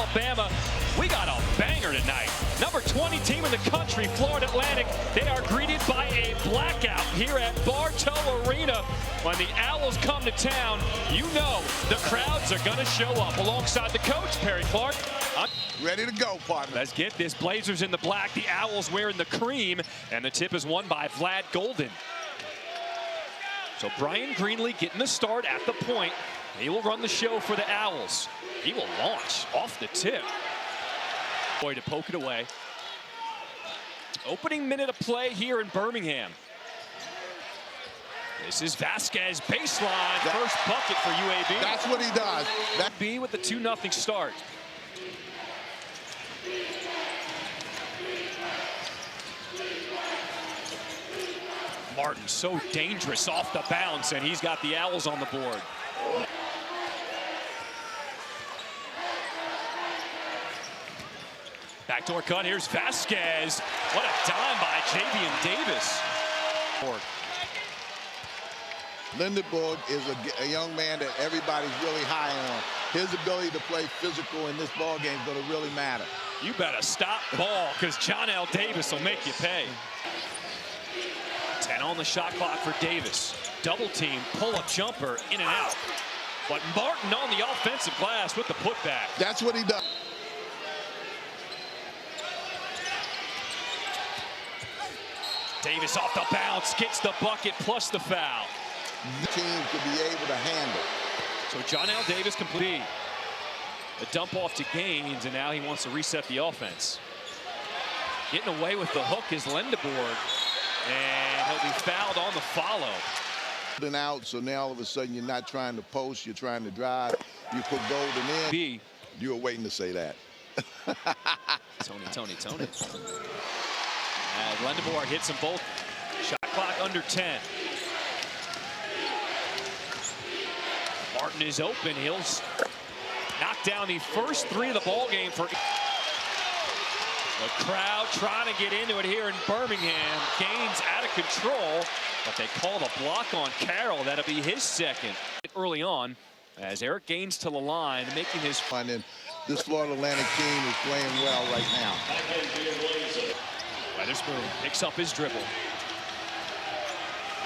Alabama. We got a banger tonight. Number 20 team in the country, Florida Atlantic. They are greeted by a blackout here at Bartow Arena. When the Owls come to town, you know the crowds are going to show up. Alongside the coach, Perry Clark. Ready to go, partner. Let's get this. Blazers in the black, the Owls wearing the cream, and the tip is won by Vlad Golden. So Brian Greenlee getting the start at the point. He will run the show for the Owls. He will launch off the tip. Boy, to poke it away. Opening minute of play here in Birmingham. This is Vasquez baseline. First bucket for UAB. That's what he does. That B with the 2-0 start. Martin so dangerous off the bounce, and he's got the Owls on the board. Backdoor cut, here's Vasquez. What a dime by Javian Davis. Lindenborg is a young man that everybody's really high on. His ability to play physical in this ball game is going to really matter. You better stop ball, because John L. Davis will make you pay. 10 on the shot clock for Davis. Double team, pull-up jumper, in and out. But Martin on the offensive glass with the putback. That's what he does. Davis off the bounce, gets the bucket plus the foul. The team could be able to handle. So John L. Davis complete. A dump off to Gaines, and now he wants to reset the offense. Getting away with the hook is Lindenborg. And he'll be fouled on the follow. Out, so now all of a sudden you're not trying to post, you're trying to drive. You put Golden in. B. You were waiting to say that. Tony. Lindenborg hits them both. Shot clock under 10. Martin is open. He'll knock down the first three of the ball game for. The crowd trying to get into it here in Birmingham. Gaines out of control, but they call the block on Carroll. That'll be his second. Early on, as Eric Gaines to the line, making his. And this Florida Atlantic team is playing well right now. Weatherspoon picks up his dribble.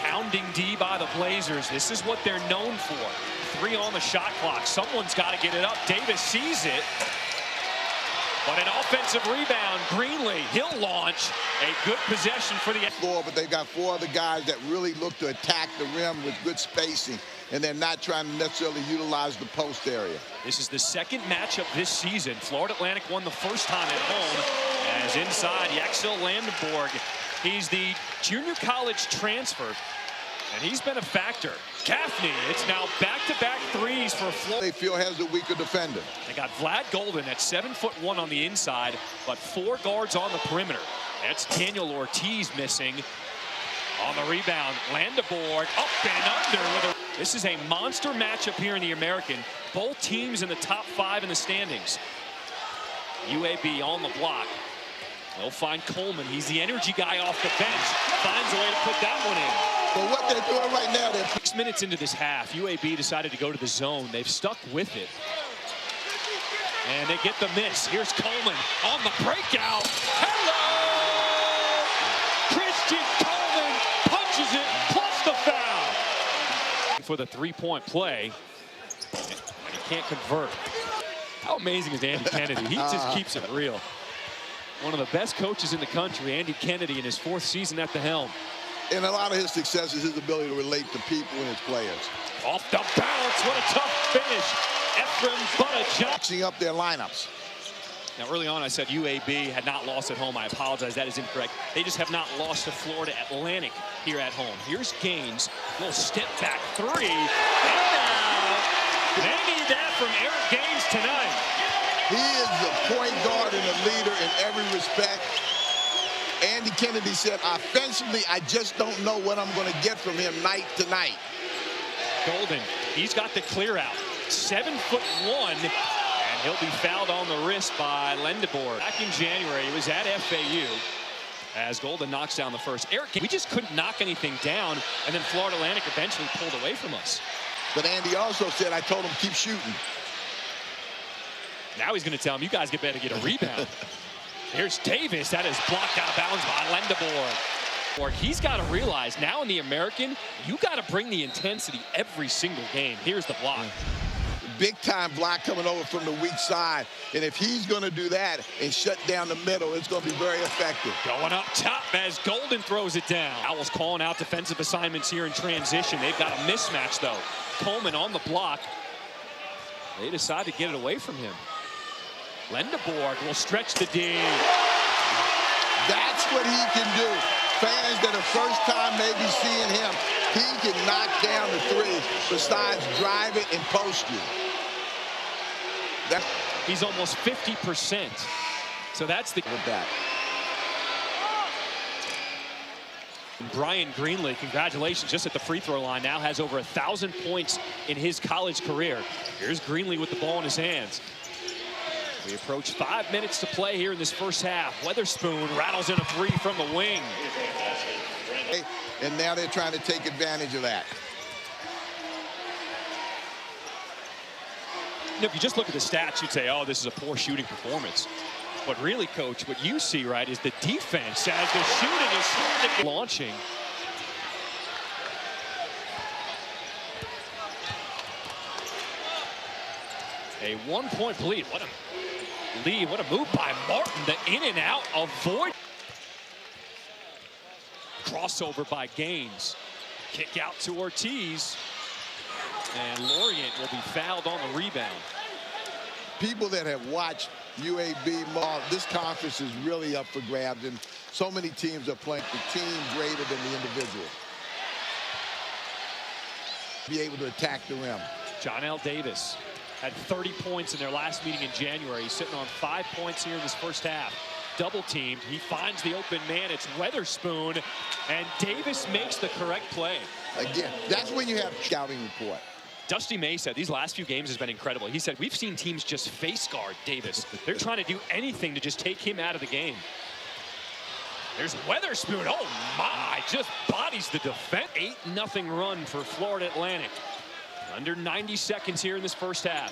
Pounding D by the Blazers. This is what they're known for. 3 on the shot clock. Someone's got to get it up. Davis sees it. But an offensive rebound, Greenlee, he'll launch. A good possession for the floor, but they've got 4 other guys that really look to attack the rim with good spacing, and they're not trying to necessarily utilize the post area. This is the second matchup this season. Florida Atlantic won the first time at home, as inside Yaxel Lindenborg. He's the junior college transfer, and he's been a factor. Gaffney, it's now back-to-back threes for Florida. They feel has a weaker defender. They got Vlad Golden at 7'1" on the inside, but 4 guards on the perimeter. That's Daniel Ortiz missing. On the rebound, Lindenborg up and under with a. This is a monster matchup here in the American. Both teams in the top 5 in the standings. UAB on the block. They'll find Coleman. He's the energy guy off the bench. Finds a way to put that one in. But what they're doing right now, they're 6 minutes into this half, UAB decided to go to the zone. They've stuck with it. And they get the miss. Here's Coleman on the breakout. Hello! Christian Coleman punches it, plus the foul. For the three-point play, but he can't convert. How amazing is Andy Kennedy? He just keeps it real. One of the best coaches in the country, Andy Kennedy, in his 4th season at the helm. And a lot of his success is his ability to relate to people and his players. Off the bounce, what a tough finish. Ephraim Butta mixing up their lineups. Now, early on, I said UAB had not lost at home. I apologize, that is incorrect. They just have not lost to Florida Atlantic here at home. Here's Gaines, little step back 3. And now, they need that from Eric Gaines tonight. He is the point guard and a leader in every respect. Andy Kennedy said, offensively, I just don't know what I'm going to get from him night to night. Golden, he's got the clear out. 7'1", and he'll be fouled on the wrist by Lindenborg. Back in January, he was at FAU as Golden knocks down the first. Eric, we just couldn't knock anything down, and then Florida Atlantic eventually pulled away from us. But Andy also said, I told him keep shooting. Now he's going to tell him, you guys better get a rebound. Here's Davis. That is blocked out of bounds by Lendebourg. He's got to realize now in the American, you got to bring the intensity every single game. Here's the block. Big time block coming over from the weak side. And if he's going to do that and shut down the middle, it's going to be very effective. Going up top as Golden throws it down. Owls calling out defensive assignments here in transition. They've got a mismatch, though. Coleman on the block. They decide to get it away from him. Lendebourg will stretch the D. That's what he can do. Fans that are first time maybe seeing him, he can knock down the three besides drive it and post you. He's almost 50%. So that's the... With that. Brian Greenlee, congratulations, just at the free throw line, now has over 1,000 points in his college career. Here's Greenlee with the ball in his hands. We approach 5 minutes to play here in this first half. Weatherspoon rattles in a three from the wing. And now they're trying to take advantage of that. If you just look at the stats, you'd say, oh, this is a poor shooting performance. But really, Coach, what you see, right, is the defense as the shooting is starting to get launching. A 1-point lead. What a lead. What a move by Martin. The in and out avoid. Crossover by Gaines. Kick out to Ortiz. And Lorient will be fouled on the rebound. People that have watched UAB, this conference is really up for grabs, and so many teams are playing the team greater than the individual. Be able to attack the rim. John L. Davis had 30 points in their last meeting in January. He's sitting on 5 points here in this first half. Double teamed. He finds the open man. It's Weatherspoon, and Davis makes the correct play. Again, that's when you have scouting report. Dusty May said these last few games has been incredible. He said, we've seen teams just face guard Davis. They're trying to do anything to just take him out of the game. There's Weatherspoon. Oh, my. Just bodies the defense. 8-0 run for Florida Atlantic. Under 90 seconds here in this first half.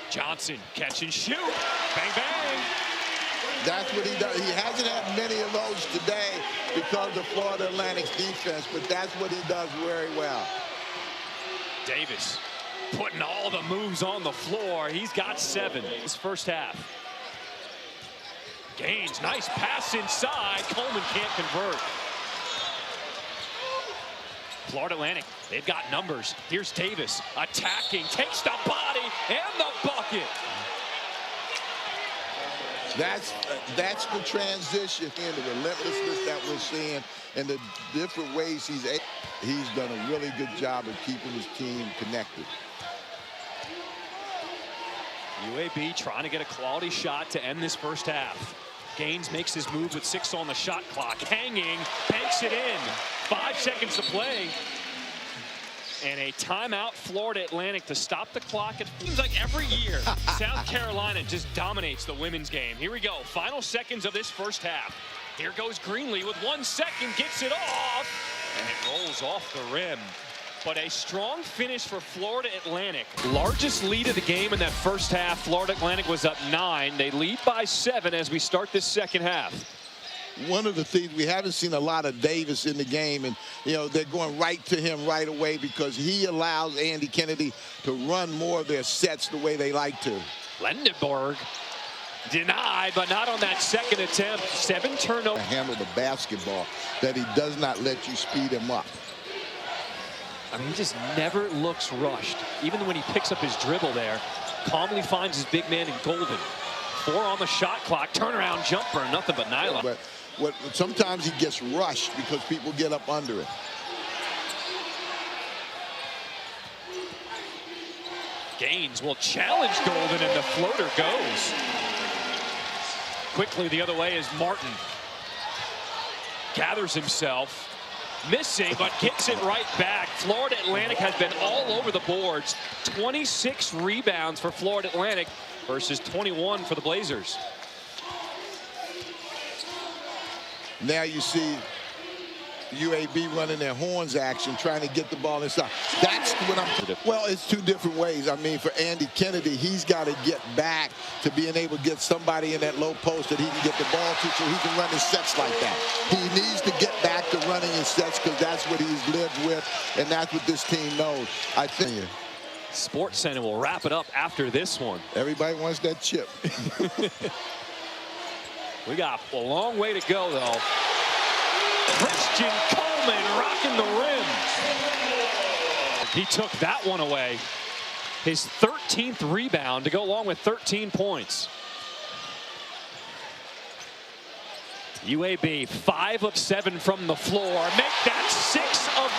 Johnson, catch and shoot. Bang, bang. That's what he does. He hasn't had many of those today because of Florida Atlantic's defense, but that's what he does very well. Davis putting all the moves on the floor. He's got 7 this first half. Gaines, nice pass inside. Coleman can't convert. Florida Atlantic, they've got numbers. Here's Davis attacking, takes the body and the bucket. That's the transition and the relentlessness that we're seeing and the different ways he's done a really good job of keeping his team connected. UAB trying to get a quality shot to end this first half. Gaines makes his move with 6 on the shot clock. Hanging, banks it in. 5 seconds to play. And a timeout, Florida Atlantic, to stop the clock. It seems like every year, South Carolina just dominates the women's game. Here we go, final seconds of this first half. Here goes Greenlee with 1 second, gets it off, and it rolls off the rim. But a strong finish for Florida Atlantic. Largest lead of the game in that first half. Florida Atlantic was up 9. They lead by 7 as we start this second half. One of the things, we haven't seen a lot of Davis in the game, and they're going right to him right away because he allows Andy Kennedy to run more of their sets the way they like to. Lendebourg denied, but not on that second attempt. 7 turnovers. Handle the basketball that he does not let you speed him up. I mean, he just never looks rushed. Even when he picks up his dribble there, calmly finds his big man in Golden. 4 on the shot clock, turnaround jumper, nothing but nylon. But sometimes he gets rushed because people get up under it. Gaines will challenge Golden, and the floater goes. Quickly the other way is Martin. Gathers himself. Missing, but gets it right back. Florida Atlantic has been all over the boards. 26 rebounds for Florida Atlantic versus 21 for the UAB running their horns action, trying to get the ball inside. That's what I'm. Well, it's two different ways. I mean, for Andy Kennedy, he's got to get back to being able to get somebody in that low post that he can get the ball to, so he can run his sets like that. He needs to get back to running his sets because that's what he's lived with, and that's what this team knows. I think. Sports Center will wrap it up after this one. Everybody wants that chip. We got a long way to go, though. Christian Coleman rocking the rim. He took that one away. His 13th rebound to go along with 13 points. UAB 5 of 7 from the floor. Make that 6 of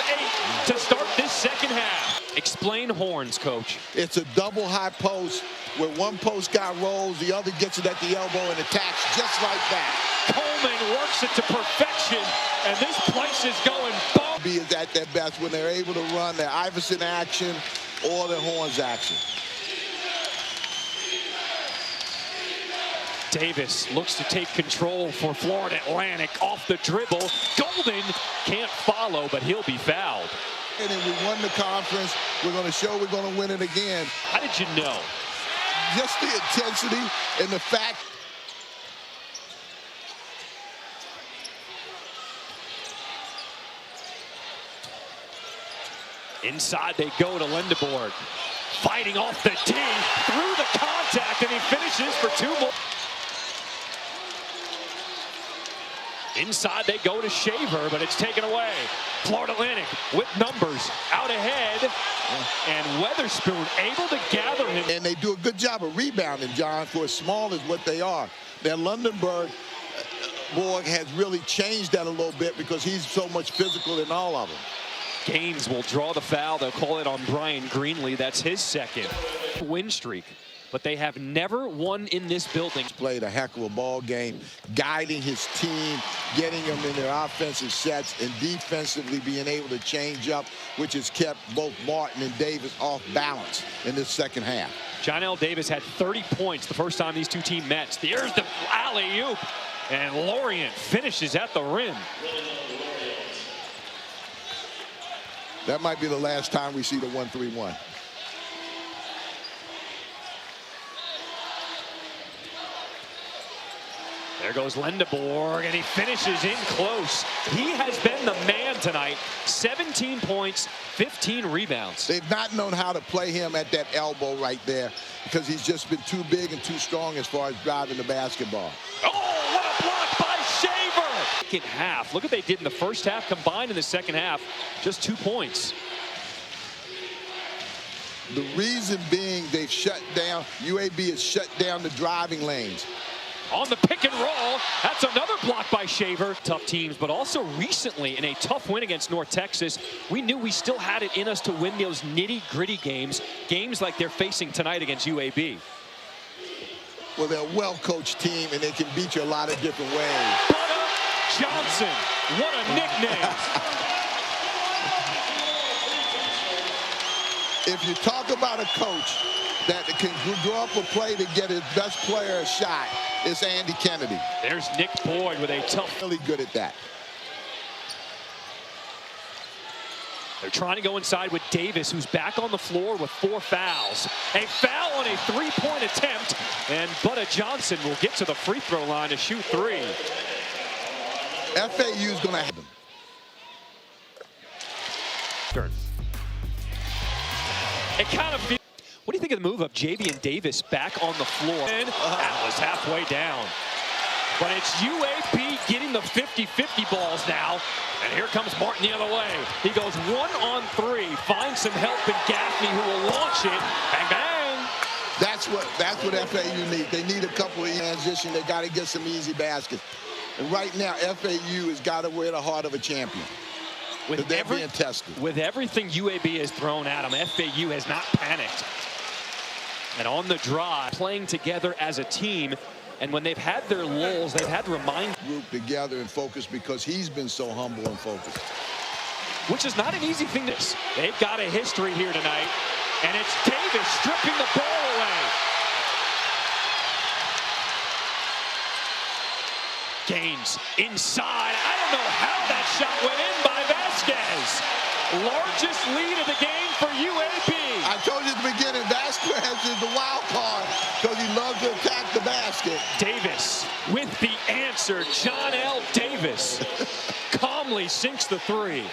8 to start this second half. Explain horns, Coach. It's a double high post where one post guy rolls, the other gets it at the elbow and attacks just like that. Coleman works it to perfection, and this place is going boom. B is at their best when they're able to run their Iverson action or their horns action. Davis looks to take control for Florida Atlantic off the dribble. Golden can't follow, but he'll be fouled. And we won the conference. We're going to show we're going to win it again. How did you know? Just the intensity and the fact. Inside they go to Lindeborg. Fighting off the tee, through the contact, and he finishes for 2 more. Inside they go to Shaver, but it's taken away. Florida Atlantic with numbers out ahead, and Weatherspoon able to gather him. And they do a good job of rebounding, John, for as small as what they are. Their Lundenberg has really changed that a little bit because he's so much physical than all of them. Gaines will draw the foul. They'll call it on Brian Greenlee. That's his second win streak. But they have never won in this building. He's played a heck of a ball game, guiding his team, getting them in their offensive sets, and defensively being able to change up, which has kept both Martin and Davis off balance in this second half. John L. Davis had 30 points the first time these two teams met. Here's the alley-oop, and Lorient finishes at the rim. That might be the last time we see the 1-3-1. There goes Lindeborg, and he finishes in close. He has been the man tonight. 17 points, 15 rebounds. They've not known how to play him at that elbow right there because he's just been too big and too strong as far as driving the basketball. Oh, what a block by Shaver! Second half. Look what they did in the first half combined in the second half. Just 2 points. The reason being they've shut down, UAB has shut down the driving lanes. On the pick and roll, that's another block by Shaver. Tough teams, but also recently in a tough win against North Texas, we knew we still had it in us to win those nitty-gritty games like they're facing tonight against UAB. Well, they're a well-coached team, and they can beat you a lot of different ways. Butta Johnson, what a nickname. If you talk about a coach that can draw up a play to get his best player a shot, it's Andy Kennedy. There's Nick Boyd with a tough. Really good at that. They're trying to go inside with Davis, who's back on the floor with 4 fouls. A foul on a 3-point attempt, and Butta Johnson will get to the free throw line to shoot 3. FAU's going to have them. It kind of feels. What do you think of the move of Javian Davis back on the floor? That was halfway down. But it's UAB getting the 50-50 balls now. And here comes Martin the other way. He goes 1-on-3, finds some help in Gaffney, who will launch it. Bang, bang. That's what FAU needs. They need a couple of transition. They got to get some easy baskets. And right now, FAU has got to wear the heart of a champion. They're being tested. With everything UAB has thrown at them, FAU has not panicked. And on the drive, playing together as a team. And when they've had their lulls, they've had to remind group together and focus because he's been so humble and focused. Which is not an easy thing. They've got a history here tonight. And it's Davis stripping the ball away. Gaines inside. I don't know how that shot went in by Vasquez. Largest lead of the game for UAB. I told you at the beginning, Vasquez is the wild card because he loves to attack the basket. Davis with the answer. John L. Davis calmly sinks the three.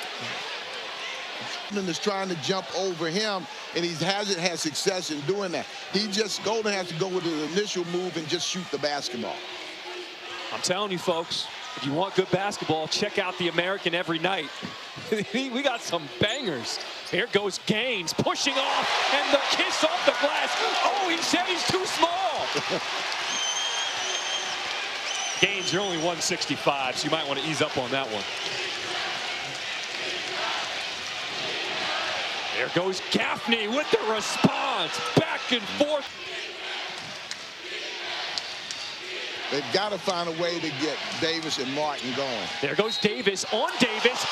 Is trying to jump over him, and he hasn't had success in doing that. Golden has to go with the initial move and just shoot the basketball. I'm telling you, folks, if you want good basketball, check out the American every night. We got some bangers. Here goes Gaines pushing off, and the kiss off the glass. Oh, he said he's too small. Gaines, you're only 165, so you might want to ease up on that one. There goes Gaffney with the response. Back and forth. They've got to find a way to get Davis and Martin going. There goes Davis on Davis.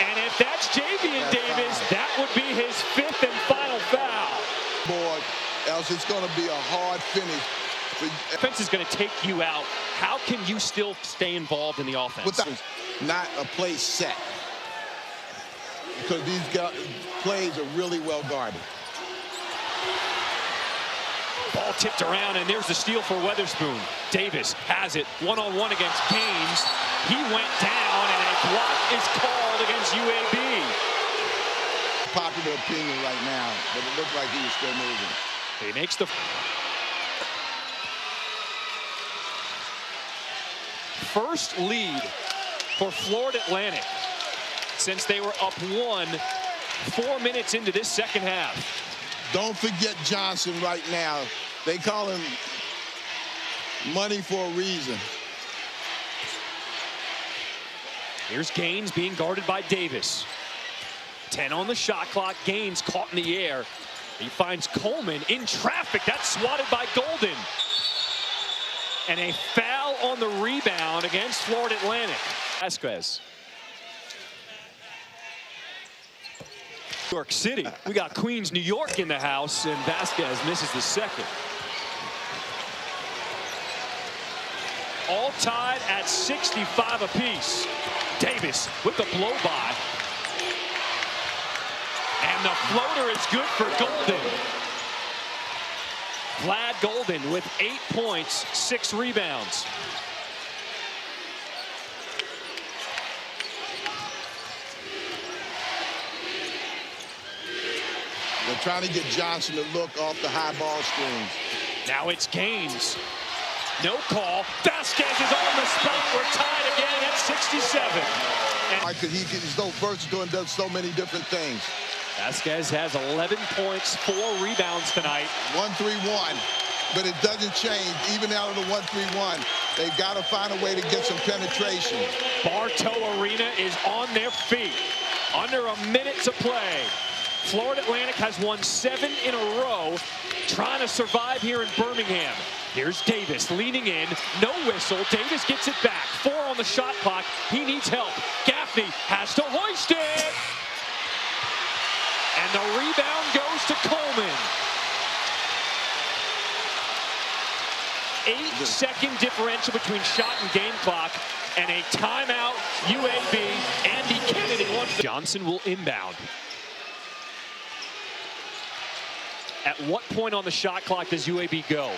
And if that's Javian Davis, that would be his 5th and final foul. Boy, else it's going to be a hard finish. Defense is going to take you out. How can you still stay involved in the offense? Without not a play set. Because these plays are really well guarded. Ball tipped around, and there's the steal for Weatherspoon. Davis has it one-on-one against Gaines. He went down, and a block is called against UAB. Popular opinion right now, but it looked like he was still moving. He makes the first lead for Florida Atlantic since they were up 4 minutes into this second half. Don't forget Johnson right now. They call him money for a reason. Here's Gaines being guarded by Davis. 10 on the shot clock. Gaines caught in the air. He finds Coleman in traffic. That's swatted by Golden. And a foul on the rebound against Florida Atlantic. Vasquez. New York City. We got Queens, New York in the house, and Vasquez misses the second. All tied at 65 apiece. Davis with the blow by. And the floater is good for Golden. Vlad Golden with 8 points, 6 rebounds. They're trying to get Johnson to look off the high ball screens. Now it's Gaines. No call. Vasquez is on the spot. We're tied again at 67. Because he's so versatile and does so many different things. Vasquez has 11 points, 4 rebounds tonight. 1-3-1, but it doesn't change. Even out of the 1-3-1, they've got to find a way to get some penetration. Bartow Arena is on their feet. Under a minute to play. Florida Atlantic has won 7 in a row, trying to survive here in Birmingham. Here's Davis leaning in, no whistle. Davis gets it back. 4 on the shot clock. He needs help. Gaffney has to hoist it. And the rebound goes to Coleman. 8-second differential between shot and game clock, and a timeout. UAB. Andy Kennedy wants. Johnson will inbound. At what point on the shot clock does UAB go?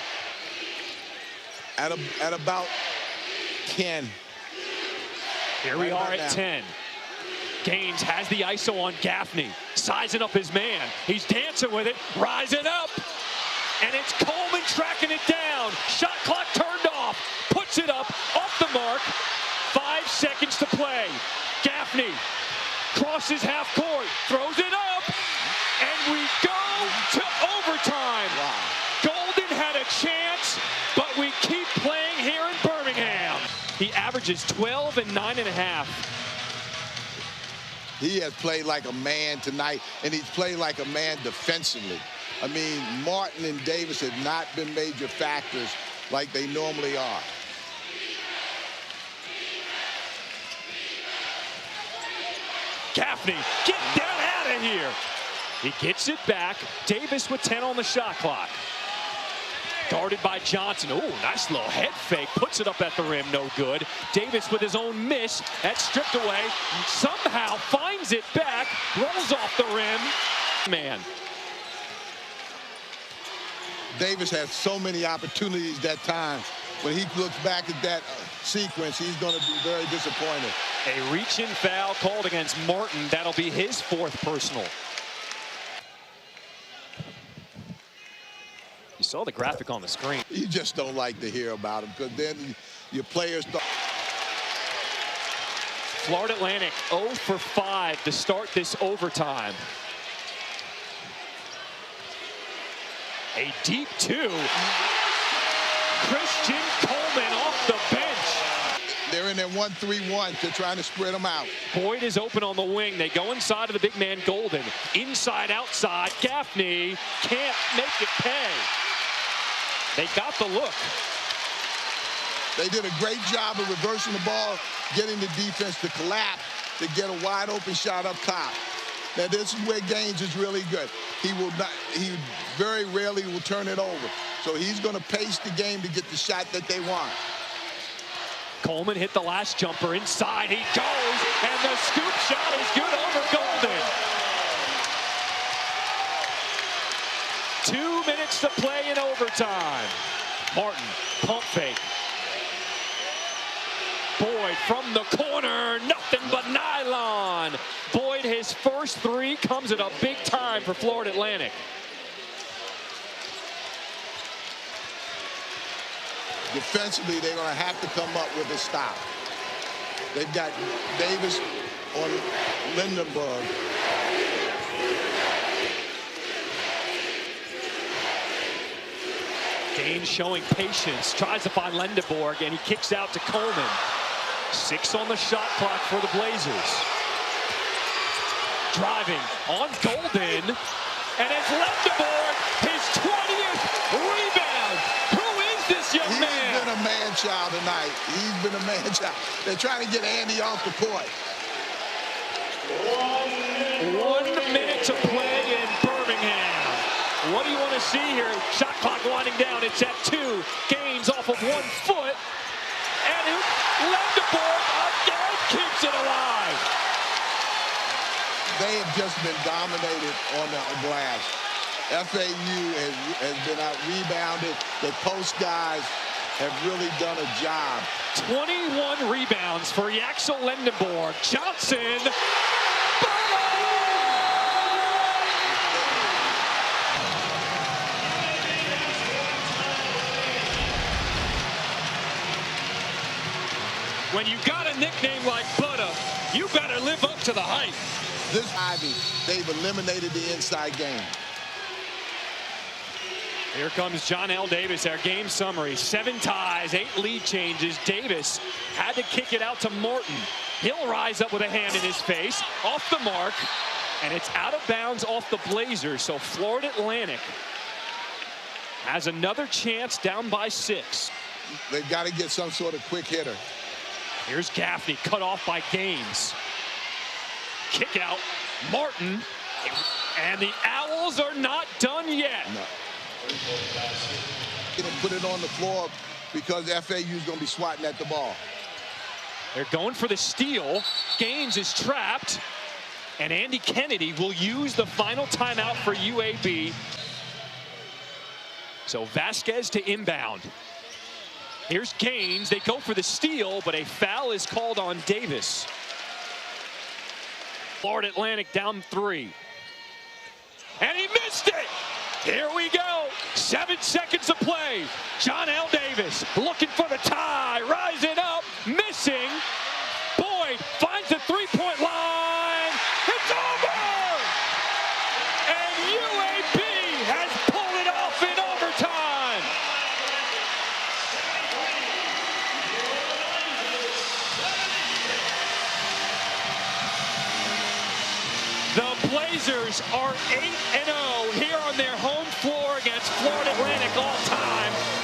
At about 10. Here we are at 10. Gaines has the ISO on Gaffney, sizing up his man. He's dancing with it, rising up. And it's Coleman tracking it down. Shot clock turned off, puts it up, off the mark. 5 seconds to play. Gaffney crosses half court, throws it up, and we go to overtime. Wow. Golden had a chance, but we keep playing here in Birmingham. He averages 12 and 9.5. He has played like a man tonight, and he's played like a man defensively. I mean, Martin and Davis have not been major factors like they normally are. Gaffney, get down out of here. He gets it back. Davis with 10 on the shot clock. Guarded by Johnson. Oh, nice little head fake. Puts it up at the rim. No good. Davis with his own miss. That's stripped away. Somehow finds it back. Rolls off the rim. Man. Davis had so many opportunities that time. When he looks back at that sequence, he's going to be very disappointed. A reach-in foul called against Martin. That'll be his 4th personal. You saw the graphic on the screen. You just don't like to hear about him because then your players thought. Florida Atlantic 0 for 5 to start this overtime. A deep 2. Christian Coleman off the bench. They're in their 1-3-1. They're trying to spread them out. Boyd is open on the wing. They go inside of the big man Golden. Inside, outside. Gaffney can't make it pay. They got the look. They did a great job of reversing the ball, getting the defense to collapse to get a wide open shot up top. Now this is where Gaines is really good. He very rarely will turn it over. So he's going to pace the game to get the shot that they want. Coleman hit the last jumper inside. He goes, and the scoop shot is good over Golden. 2 minutes to play in overtime. Martin, pump fake. Boyd from the corner, nothing but nylon. Boyd, his first 3 comes at a big time for Florida Atlantic. Defensively, they're going to have to come up with a stop. They've got Davis on Lindenberg. Gaines showing patience, tries to find Lindenberg, and he kicks out to Coleman. 6 on the shot clock for the Blazers. Driving on Golden, and it's Lindenberg, his 20th rebound. Who is this young man? He's been a man-child tonight. He's been a man-child. They're trying to get Andy off the court. 1 minute to play in Birmingham. What do you want to see here? Shot clock winding down. It's at 2. Gaines off of 1 foot. And Lindenberg again keeps it alive. They have just been dominated on the glass. FAU has been out-rebounded. The post guys have really done a job. 21 rebounds for Yaxel Lindenberg. Johnson. When you got a nickname like Butter, you better live up to the hype. This Ivy, they've eliminated the inside game. Here comes John L. Davis, our game summary. 7 ties, 8 lead changes. Davis had to kick it out to Morton. He'll rise up with a hand in his face, off the mark, and it's out of bounds off the Blazers. So Florida Atlantic has another chance down by 6. They've got to get some sort of quick hitter. Here's Gaffney, cut off by Gaines. Kick out, Martin, and the Owls are not done yet. No. Put it on the floor because FAU is going to be swatting at the ball. They're going for the steal. Gaines is trapped, and Andy Kennedy will use the final timeout for UAB. So Vasquez to inbound. Here's Gaines. They go for the steal, but a foul is called on Davis. Florida Atlantic down 3. And he missed it! Here we go. 7 seconds of play. John L. Davis looking for the tie. Rising up, missing. Boyd finds the three-point line. It's over! And UAB has pulled it off in overtime. The Blazers are 8-0 here on their home floor against Florida Atlantic all time.